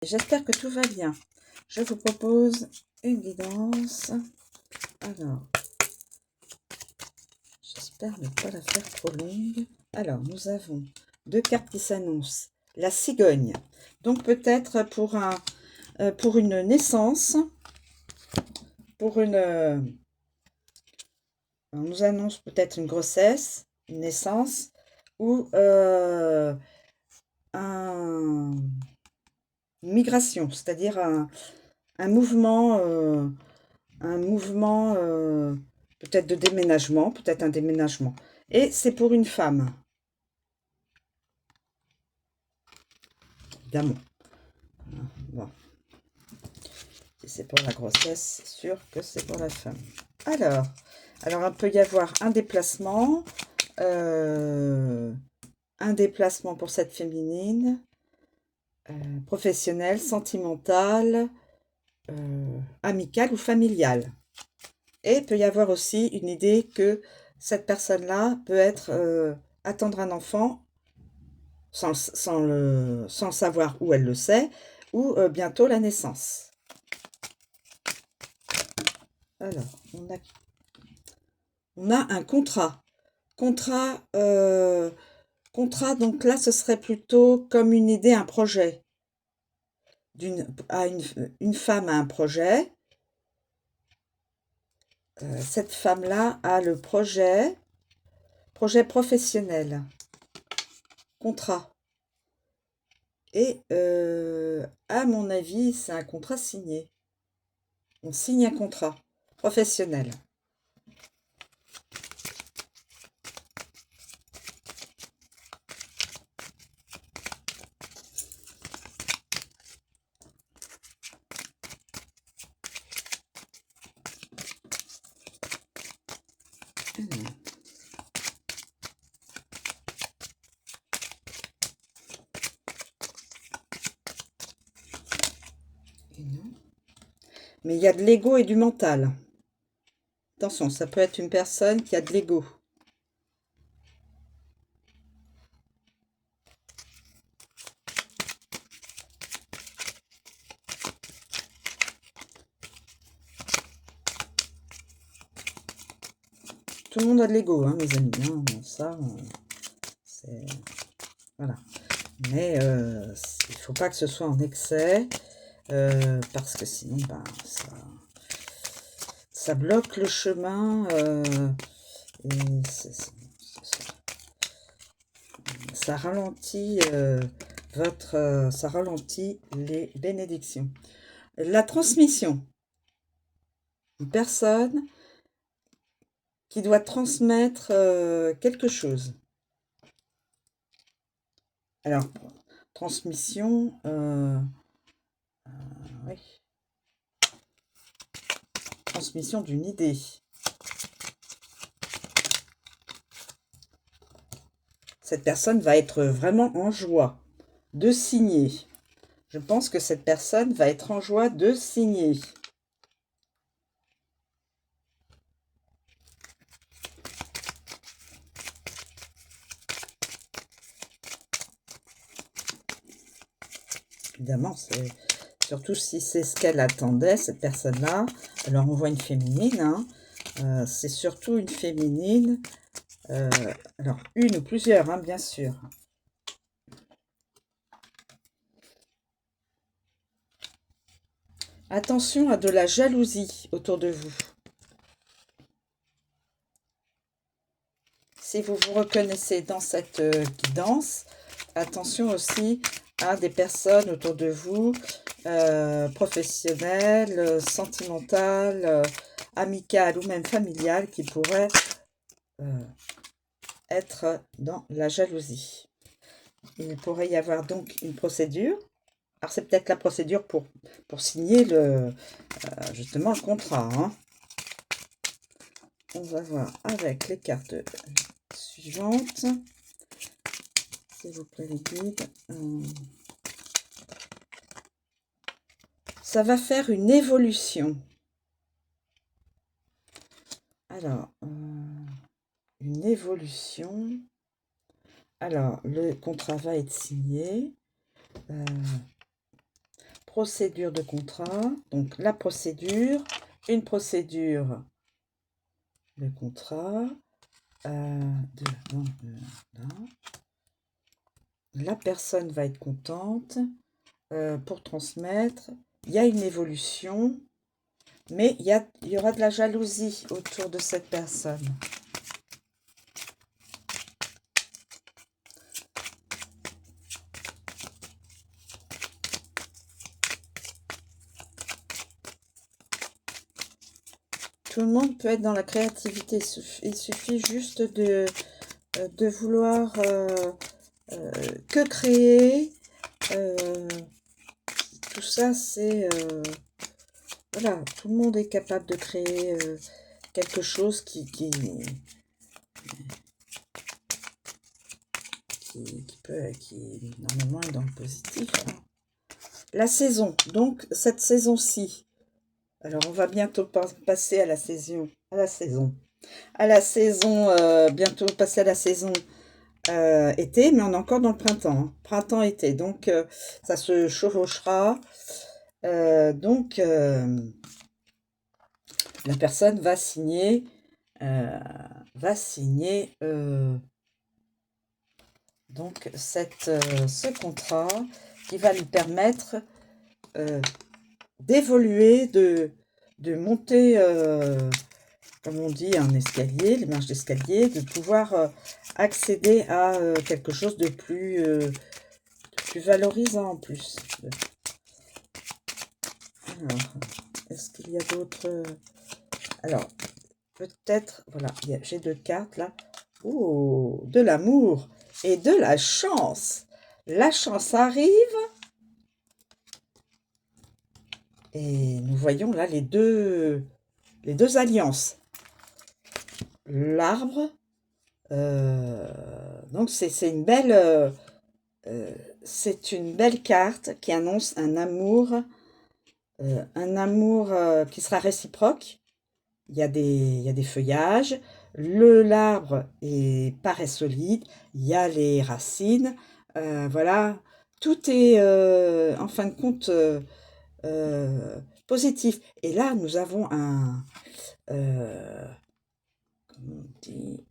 J'espère que tout va bien. Je vous propose une guidance. Alors, j'espère ne pas la faire trop longue. Alors, nous avons deux cartes qui s'annoncent. La cigogne. Donc peut-être pour une naissance, pour une... on nous annonce peut-être une grossesse, une naissance, ou une migration, c'est-à-dire un mouvement... peut-être de déménagement, peut-être un déménagement. Et c'est pour une femme, évidemment. Bon. Si c'est pour la grossesse, c'est sûr que c'est pour la femme. Alors, il peut y avoir un déplacement pour cette féminine, professionnelle, sentimentale, amicale ou familiale. Et il peut y avoir aussi une idée que cette personne-là peut être attendre un enfant sans le savoir où elle le sait, ou bientôt la naissance. Alors, on a un contrat. Contrat, donc là, ce serait plutôt comme une idée, un projet. Une femme a un projet. Cette femme-là a le projet professionnel. Contrat. Et à mon avis, c'est un contrat signé. On signe un contrat professionnel. Mais il y a de l'ego et du mental. Attention, ça peut être une personne qui a de l'ego. Tout le monde a de l'ego, hein, mes amis. Hein. Ça, c'est... Voilà. Mais il faut pas que ce soit en excès, parce que sinon, ben, ça bloque le chemin. Et ça ralentit ça ralentit les bénédictions. La transmission. Une personne qui doit transmettre quelque chose. Alors, transmission, oui. Transmission d'une idée. Cette personne va être vraiment en joie de signer. Je pense que cette personne va être en joie de signer. Évidemment, c'est surtout si c'est ce qu'elle attendait, cette personne-là. Alors, on voit une féminine, hein. C'est surtout une féminine. Alors, une ou plusieurs, hein, bien sûr. Attention à de la jalousie autour de vous. Si vous vous reconnaissez dans cette guidance, attention aussi à des personnes autour de vous, professionnelles, sentimentales, amicales ou même familiales, qui pourraient être dans la jalousie. Il pourrait y avoir donc une procédure. Alors c'est peut-être la procédure pour signer justement le contrat. Hein. On va voir avec les cartes suivantes. S'il vous plaît, les guides. Ça va faire une évolution. Alors, une évolution. Alors, le contrat va être signé. procédure de contrat. Donc, la procédure, une procédure de contrat. La personne va être contente pour transmettre. Il y a une évolution, mais il y aura de la jalousie autour de cette personne. Tout le monde peut être dans la créativité. Il suffit juste de vouloir que créer. Tout ça, c'est... voilà, tout le monde est capable de créer quelque chose qui normalement est dans le positif. Hein. La saison, donc cette saison-ci. Alors, on va bientôt passer à la saison. Bientôt passer à la saison été, mais on est encore dans le printemps. Hein. Printemps-été, donc ça se chevauchera. Donc, la personne va signer, donc ce contrat qui va lui permettre d'évoluer, de monter, comme on dit, un escalier, les marches d'escalier, de pouvoir accéder à quelque chose de plus valorisant en plus. Alors, est-ce qu'il y a d'autres... Alors, peut-être, voilà, j'ai 2 cartes là. Oh, de l'amour et de la chance. La chance arrive. Et nous voyons là les deux alliances. L'arbre. Donc c'est une belle carte qui annonce un amour qui sera réciproque. Il y a des feuillages, l'arbre paraît solide, il y a les racines, voilà, tout est en fin de compte positif. Et là, nous avons un, comment on dit,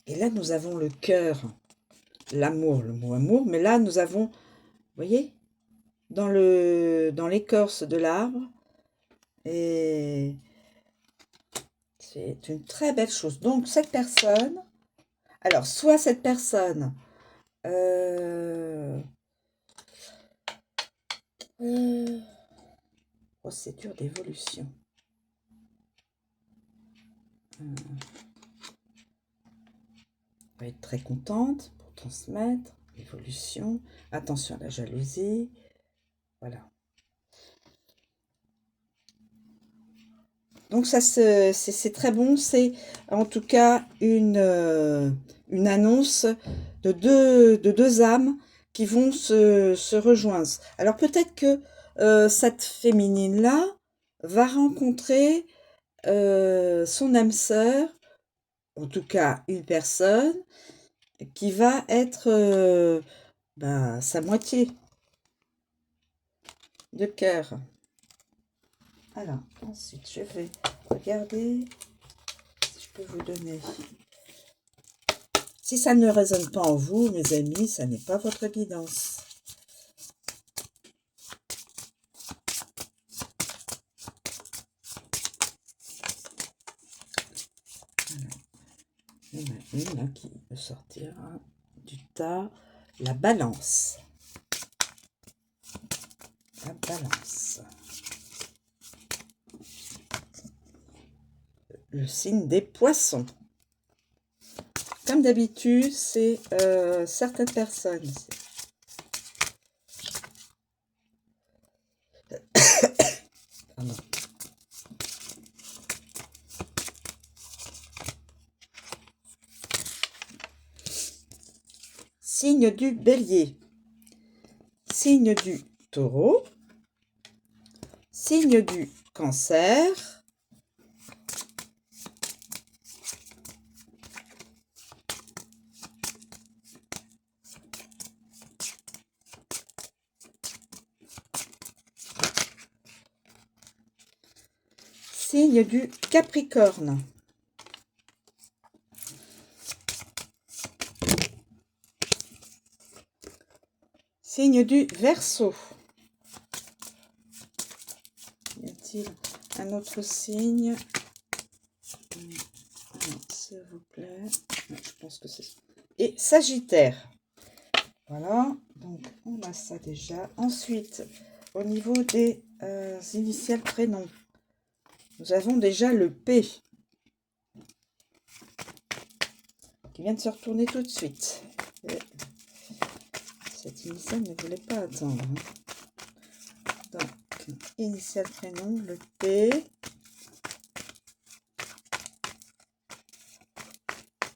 et là, nous avons le cœur, l'amour, le mot amour, mais là, nous avons, vous voyez, dans l'écorce de l'arbre, et c'est une très belle chose. Donc, cette personne, alors, soit cette personne, procédure d'évolution. Va être très contente pour transmettre, évolution, attention à la jalousie, voilà. Donc ça, c'est très bon, c'est en tout cas une annonce de deux âmes qui vont se rejoindre. Alors peut-être que cette féminine-là va rencontrer son âme sœur, en tout cas une personne, qui va être sa moitié de cœur. Alors, ensuite, je vais regarder si je peux vous donner. Si ça ne résonne pas en vous, mes amis, ça n'est pas votre guidance. Il y en a une là qui peut sortir du tas. La balance. La balance. Le signe des poissons. Comme d'habitude, c'est certaines personnes. Pardon. Signe du bélier. Signe du taureau. Signe du cancer. Signe du Capricorne. Signe du Verseau. Y a-t-il un autre signe? S'il vous plaît. Je pense que c'est... Et Sagittaire. Voilà, donc on a ça déjà. Ensuite, au niveau des initiales prénoms, nous avons déjà le P qui vient de se retourner tout de suite. Et cette initiale ne voulait pas attendre. Donc, initial prénom, le P.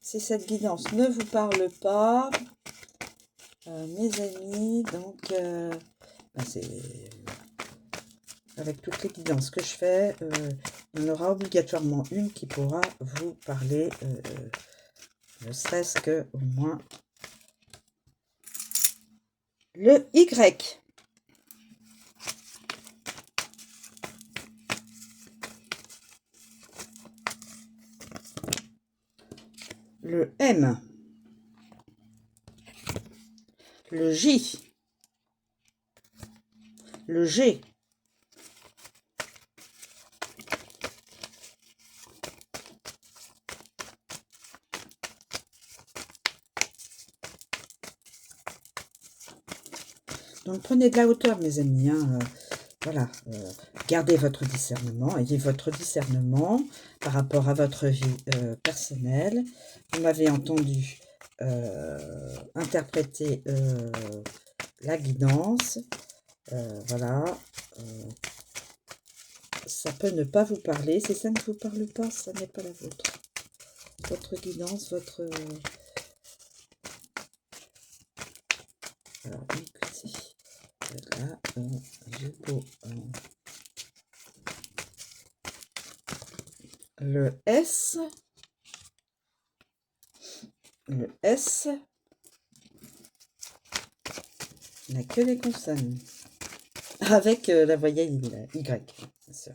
Si cette guidance ne vous parle pas, mes amis, donc c'est avec toutes les guidances que je fais, il y en aura obligatoirement une qui pourra vous parler, ne serait-ce que au moins le Y. Le M. Le J. Le G. Donc prenez de la hauteur, mes amis, hein, voilà, gardez votre discernement, ayez votre discernement par rapport à votre vie personnelle. Vous m'avez entendu interpréter la guidance, voilà, ça peut ne pas vous parler, si ça ne vous parle pas, ça n'est pas la vôtre. Votre guidance, votre... Alors, écoutez, là, j'ai beau... le S, n'a que des consonnes, avec la voyelle Y, bien sûr.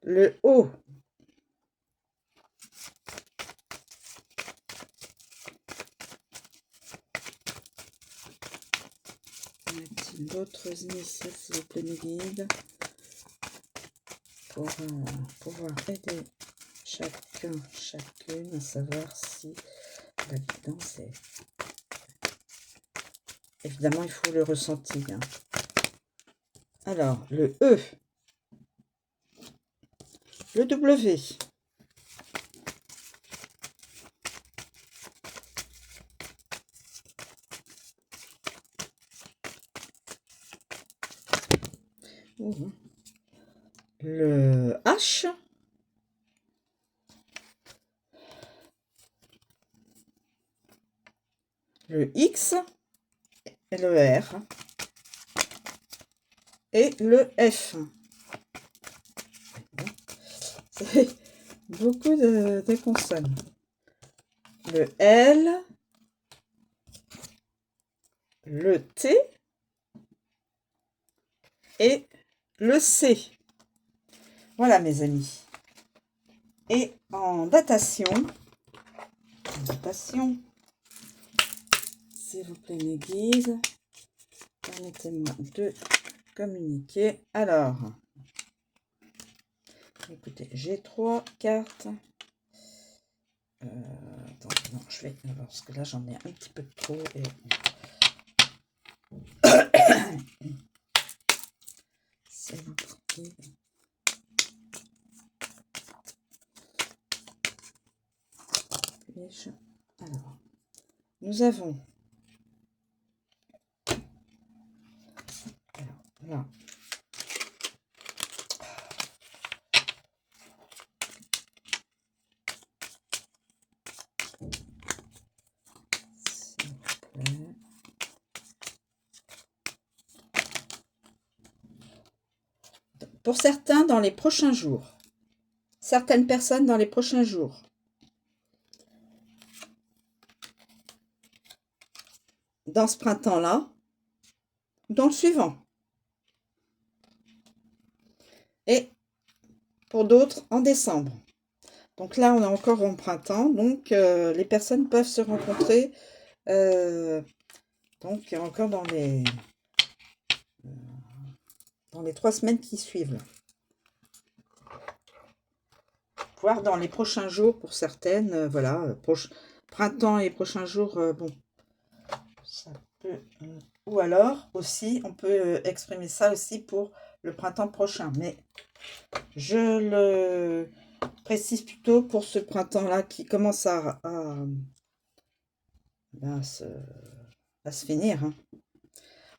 Le O, y a-t-il d'autres initiales, s'il vous plaît, mes guides, pour pouvoir aider chacune à savoir si la guidance est... Évidemment, il faut le ressentir. Hein. Alors, le E, le W, le H, le X, et le R, et le F. C'est beaucoup de consonnes. Le L, le T et le C. Voilà, mes amis. Et en datation, s'il vous plaît, mes guides, permettez-moi de communiquer. Alors, écoutez, j'ai 3 cartes. Attends, non, je vais... Parce que là, j'en ai un petit peu trop. Et... S'il vous plaît. Alors, nous avons... Alors, là... Pour certains, dans les prochains jours. Certaines personnes dans les prochains jours. Dans ce printemps-là, dans le suivant. Et pour d'autres en décembre. Donc là, on est encore en printemps, donc les personnes peuvent se rencontrer donc encore dans les 3 semaines qui suivent, voire dans les prochains jours pour certaines, voilà, printemps et prochains jours, bon, ça peut, ou alors aussi, on peut exprimer ça aussi pour le printemps prochain, mais je le précise plutôt pour ce printemps-là qui commence ben, à se finir, hein.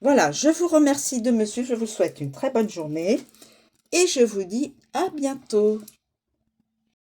Voilà, je vous remercie de me suivre, je vous souhaite une très bonne journée et je vous dis à bientôt.